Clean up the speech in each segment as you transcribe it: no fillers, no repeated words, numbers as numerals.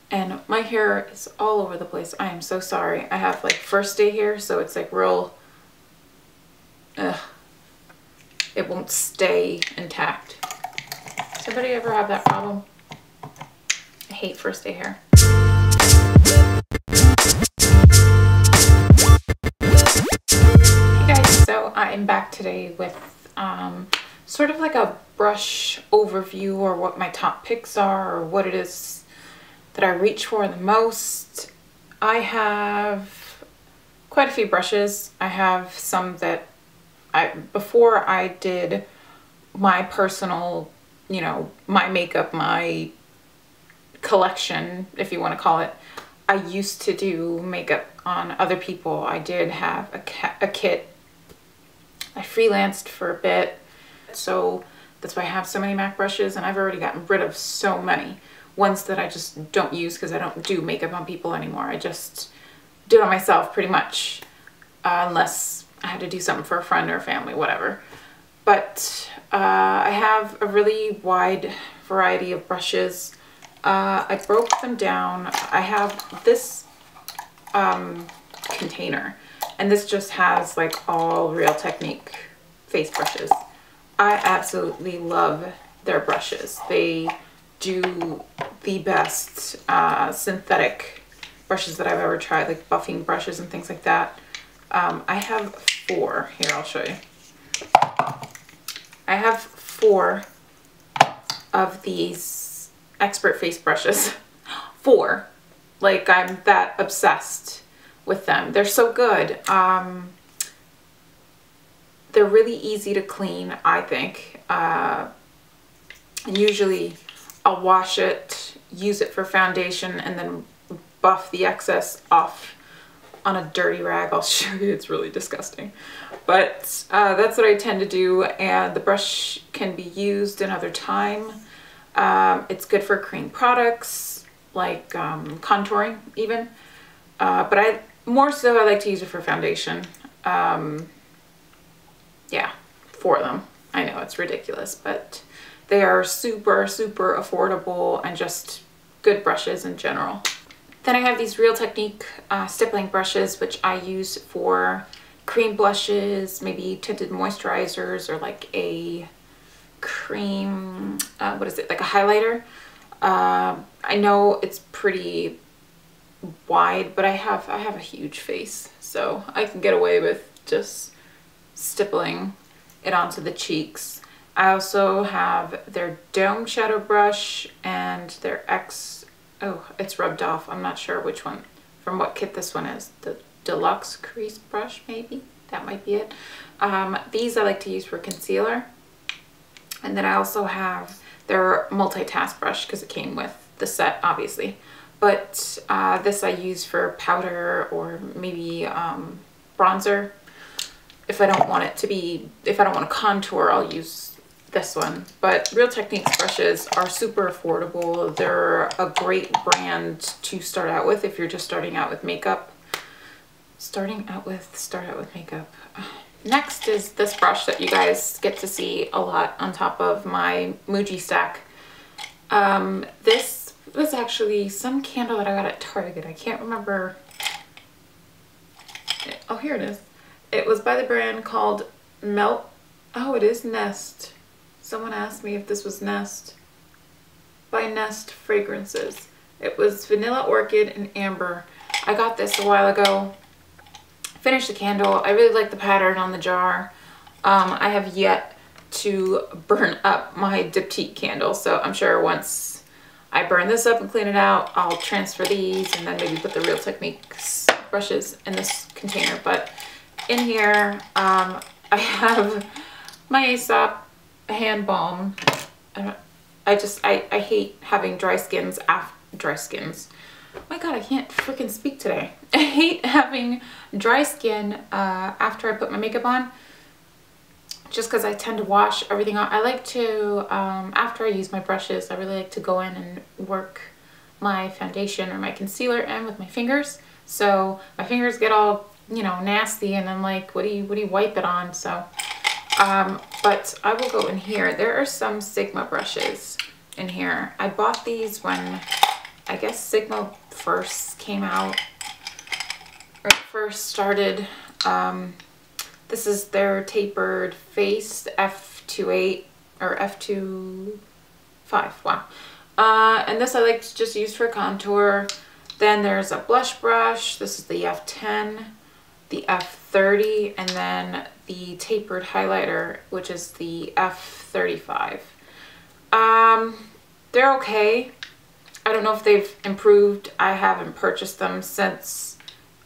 And my hair is all over the place. I am so sorry. I have like first day hair, so it's like real, it won't stay intact. Does anybody ever have that problem? I hate first day hair. Hey guys, so I'm back today with sort of like a brush overview, or what my top picks are, or what it is that I reach for the most. I have quite a few brushes. I have some that before I did my personal, you know, my makeup, my collection, if you want to call it, I used to do makeup on other people. I did have a kit. I freelanced for a bit, so that's why I have so many MAC brushes, and I've already gotten rid of so many ones that I just don't use because I don't do makeup on people anymore. I just do it on myself pretty much, unless I had to do something for a friend or family, whatever. But I have a really wide variety of brushes. I broke them down. I have this container, and this just has like all Real Technique face brushes. I absolutely love their brushes. They do the best synthetic brushes that I've ever tried, like buffing brushes and things like that. I have 4. Here, I'll show you. I have 4 of these expert face brushes. 4. Like, I'm that obsessed with them. They're so good. They're really easy to clean, I think. And usually I'll wash it, use it for foundation, and then buff the excess off on a dirty rag. I'll show you, it's really disgusting. But that's what I tend to do, and the brush can be used another time. It's good for cream products, like contouring even. But I like to use it for foundation. Yeah, 4 of them. I know it's ridiculous, but they are super, super affordable and just good brushes in general. Then I have these Real Technique stippling brushes, which I use for cream blushes, maybe tinted moisturizers, or like a cream, what is it, like a highlighter. I know it's pretty wide, but I have a huge face, so I can get away with just stippling it onto the cheeks. I also have their Dome Shadow Brush and their oh, it's rubbed off. I'm not sure which one, from what kit this one is. The Deluxe Crease Brush, maybe? That might be it. These I like to use for concealer. And then I also have their Multitask Brush, because it came with the set, obviously. But this I use for powder, or maybe bronzer. If I don't want it to be, if I don't want to contour, I'll use this one. But Real Techniques brushes are super affordable. They're a great brand to start out with if you're just starting out with makeup. Start out with makeup. Next is this brush that you guys get to see a lot on top of my Muji stack. This was actually some candle that I got at Target. I can't remember. Oh, here it is. It was by the brand called Oh, it is Nest. Someone asked me if this was Nest. By Nest Fragrances. It was Vanilla Orchid and Amber. I got this a while ago. Finished the candle. I really like the pattern on the jar. I have yet to burn up my Diptyque candle, so I'm sure once I burn this up and clean it out, I'll transfer these and then maybe put the Real Techniques brushes in this container. But in here, I have my Aesop hand balm. I hate having dry skins. Oh my god, I can't freaking speak today. I hate having dry skin after I put my makeup on, just because I tend to wash everything out. I like to, after I use my brushes, I really like to go in and work my foundation or my concealer in with my fingers. So my fingers get all, you know, nasty, and I'm like, what do you wipe it on? So but I will go in here. There are some Sigma brushes in here. I bought these when I I guess Sigma first came out, or first started. This is their tapered face F28 or F25, wow. And this I like to just use for contour. Then there's a blush brush. This is the F10, the F30, and then the tapered highlighter, which is the F35. They're okay. I don't know if they've improved. I haven't purchased them since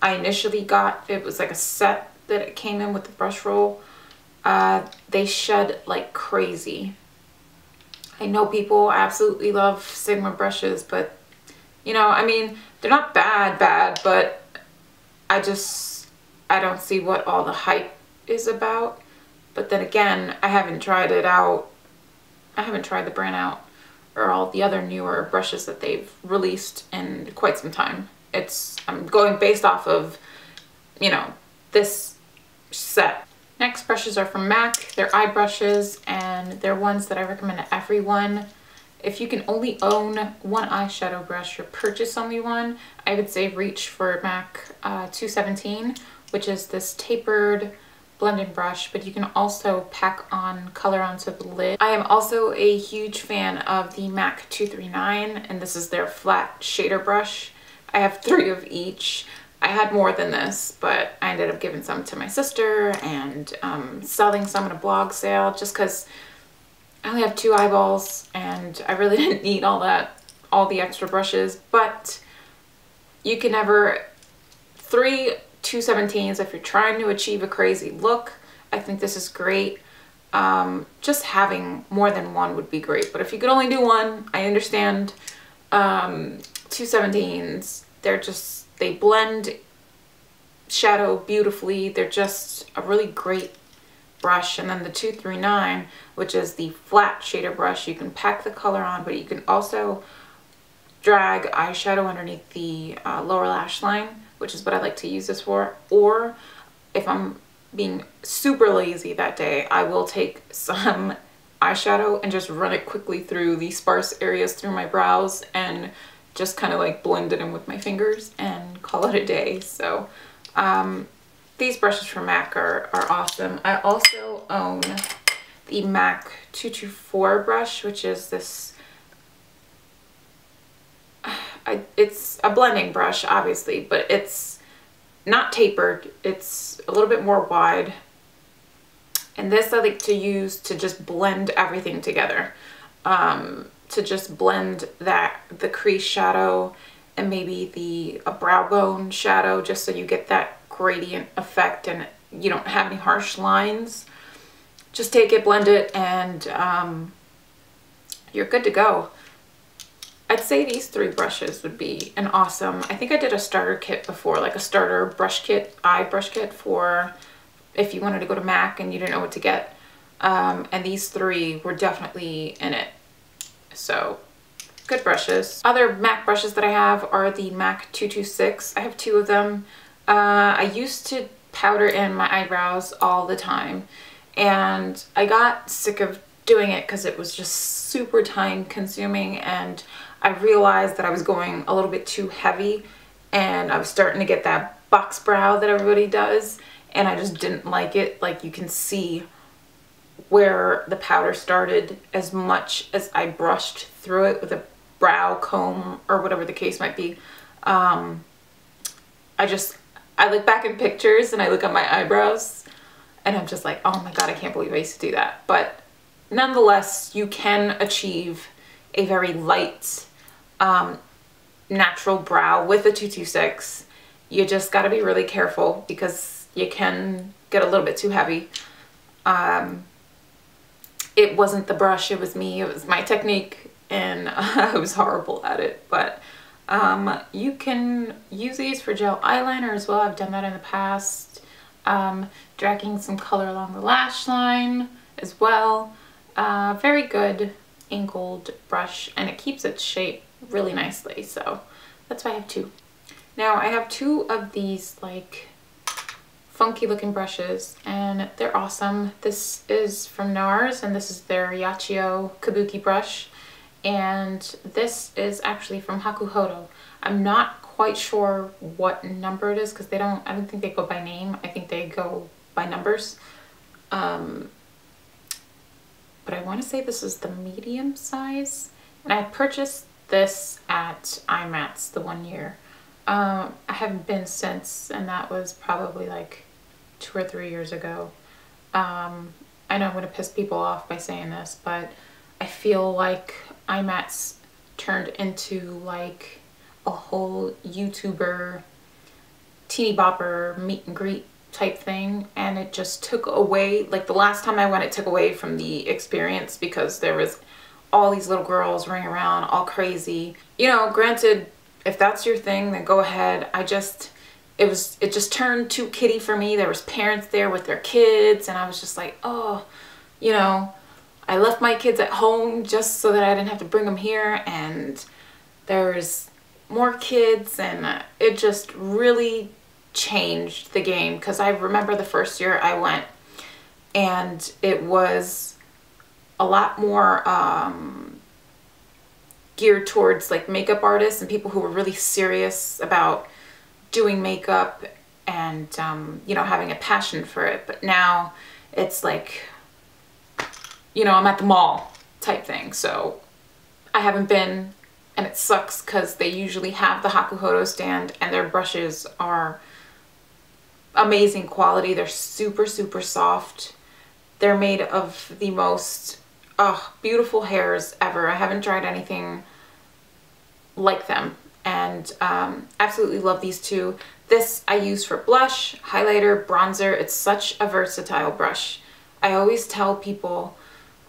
I initially got it. Was like a set that it came in with the brush roll. They shed like crazy. I know people absolutely love Sigma brushes, but you know, I mean, they're not bad, but I don't see what all the hype is about. But then again, I haven't tried it out. I haven't tried the brand out or all the other newer brushes that they've released in quite some time. I'm going based off of, you know, this set. Next brushes are from M.A.C. They're eye brushes, and they're ones that I recommend to everyone. If you can only own one eyeshadow brush or purchase only one, I would say reach for M.A.C. 217, which is this tapered blending brush, but you can also pack on color onto the lid. I am also a huge fan of the M.A.C. 239, and this is their flat shader brush. I have 3 of each. I had more than this, but I ended up giving some to my sister and selling some in a blog sale just because I only have 2 eyeballs and I really didn't need all the extra brushes. But you can never, 3 217s if you're trying to achieve a crazy look. I think this is great. Just having more than one would be great, but if you could only do one, I understand. 217s, they blend shadow beautifully. They're just a really great brush. And then the 239, which is the flat shader brush, you can pack the color on, but you can also drag eyeshadow underneath the lower lash line, which is what I like to use this for. Or if I'm being super lazy that day, I will take some eyeshadow and just run it quickly through the sparse areas through my brows and just kind of like blend it in with my fingers and call it a day. So these brushes from M.A.C. are awesome. I also own the M.A.C. 224 brush, which is this, it's a blending brush obviously, but it's not tapered. It's a little bit more wide. And this I like to use to just blend everything together. To just blend the crease shadow and maybe a brow bone shadow, just so you get that gradient effect and you don't have any harsh lines. Just take it, blend it, and you're good to go. I'd say these 3 brushes would be an awesome, I think I did a starter kit before, like a starter brush kit, eye brush kit for if you wanted to go to M.A.C. and you didn't know what to get. And these 3 were definitely in it. So good brushes. Other M.A.C. brushes that I have are the M.A.C. 226. I have 2 of them. I used to powder in my eyebrows all the time, and I got sick of doing it because it was just super time consuming, and I realized that I was going a little bit too heavy and I was starting to get that box brow that everybody does, and I just didn't like it. Like, you can see where the powder started as much as I brushed through it with a brow comb or whatever the case might be. I look back in pictures and I look at my eyebrows and I'm just like, oh my god, I can't believe I used to do that. But nonetheless, you can achieve a very light natural brow with a 226. You just got to be really careful because you can get a little bit too heavy. It wasn't the brush, it was me, it was my technique, and I was horrible at it. But you can use these for gel eyeliner as well. I've done that in the past. Dragging some color along the lash line as well. Very good angled brush, and it keeps its shape really nicely, so that's why I have 2. Now I have 2 of these like funky looking brushes, and they're awesome. This is from Nars, and this is their Yachiyo Kabuki brush, and this is actually from Hakuhodo. I'm not quite sure what number it is because I don't think they go by name. I think they go by numbers. But I want to say this is the medium size, and I purchased this at M.A.C the 1 year. I haven't been since, and that was probably like 2 or 3 years ago. I know I'm going to piss people off by saying this, but I feel like M.A.C turned into like a whole YouTuber, teeny bopper meet and greet type thing, and it just took away, like the last time I went, it took away from the experience because there was all these little girls running around all crazy. You know, granted, if that's your thing, then go ahead. It just turned too kiddie for me. There was parents there with their kids, and I was just like, oh, you know, I left my kids at home just so that I didn't have to bring them here, and there's more kids, and it just really changed the game. Because I remember the first year I went, and it was a lot more geared towards like makeup artists and people who were really serious about doing makeup and you know, having a passion for it. But now it's like, you know, I'm at the mall type thing. So I haven't been, and it sucks because they usually have the Hakuhodo stand and their brushes are amazing quality. They're super, super soft. They're made of the most beautiful hairs ever. I haven't tried anything like them, and absolutely love these two. This I use for blush, highlighter, bronzer. It's such a versatile brush. I always tell people,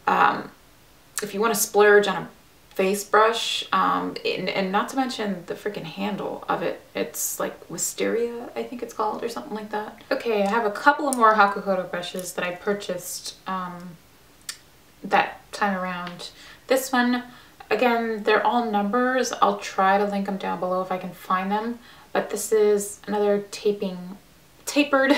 if you want to splurge on a face brush, and not to mention the freaking handle of it, it's like Wisteria, I think it's called, or something like that. Okay, I have a couple of more Hakuhodo brushes that I purchased that time around. This one, again, they're all numbers. I'll try to link them down below if I can find them. But this is another tapered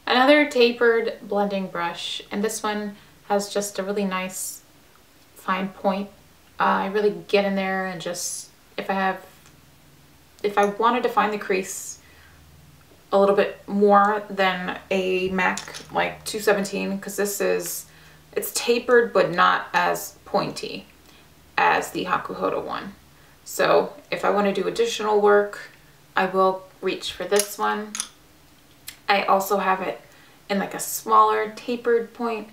another tapered blending brush, and this one has just a really nice fine point. I really get in there and just, if I wanted to find the crease a little bit more than a M.A.C like 217, because it's tapered but not as pointy as the Hakuhodo one. So if I want to do additional work, I will reach for this one. I also have it in like a smaller tapered point.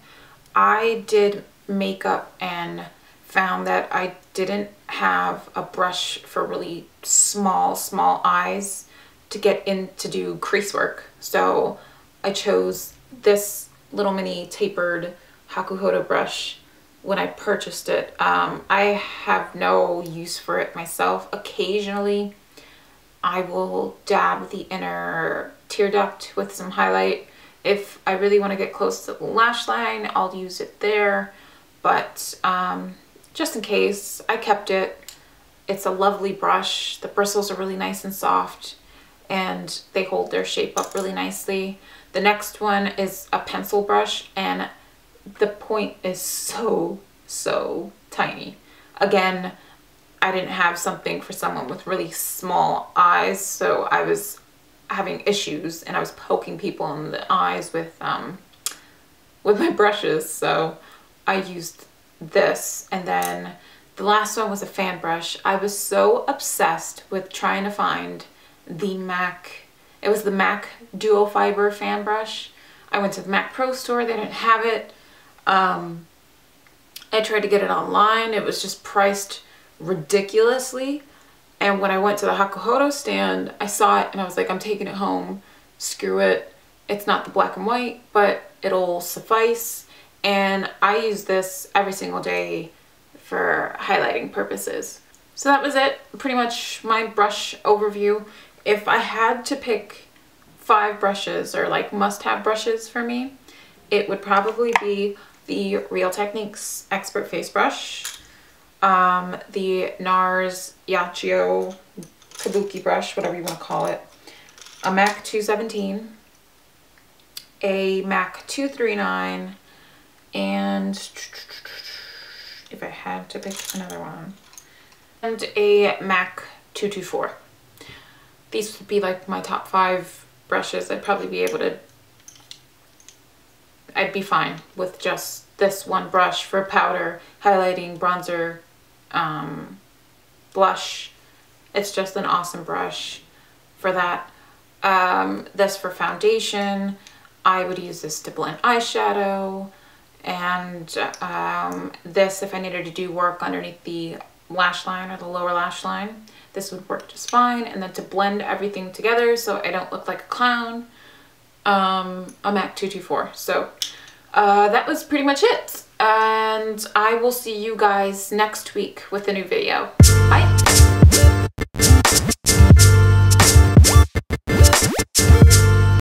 I did makeup and found that I didn't have a brush for really small eyes to get in to do crease work. So I chose this little mini tapered Hakuhodo brush when I purchased it. I have no use for it myself. Occasionally I will dab the inner tear duct with some highlight. If I really want to get close to the lash line, I'll use it there. But just in case, I kept it. It's a lovely brush. The bristles are really nice and soft, and they hold their shape up really nicely. The next one is a pencil brush, and the point is so tiny. Again, I didn't have something for someone with really small eyes, so I was having issues, and I was poking people in the eyes with my brushes, so I used this. And then the last one was a fan brush. I was so obsessed with trying to find the M.A.C. It was the M.A.C duo fiber fan brush. I went to the M.A.C Pro store, they didn't have it. I tried to get it online. It was just priced ridiculously. And when I went to the Hakuhodo stand, I saw it and I was like, I'm taking it home. Screw it. It's not the black and white, but it'll suffice. And I use this every single day for highlighting purposes. So that was it. Pretty much my brush overview. If I had to pick 5 brushes or like must-have brushes for me, it would probably be the Real Techniques Expert Face Brush, the Nars Yachiyo Kabuki brush, whatever you want to call it, a M.A.C 217, a M.A.C 239, and if I had to pick another one. And a MAC 224. These would be like my top 5 brushes. I'd probably be able to, I'd be fine with just this one brush for powder, highlighting, bronzer, blush. It's just an awesome brush for that. This for foundation, I would use this to blend eyeshadow, and this if I needed to do work underneath the lash line or the lower lash line, this would work just fine. And then to blend everything together so I don't look like a clown, a MAC 224. So that was pretty much it, and I will see you guys next week with a new video. Bye!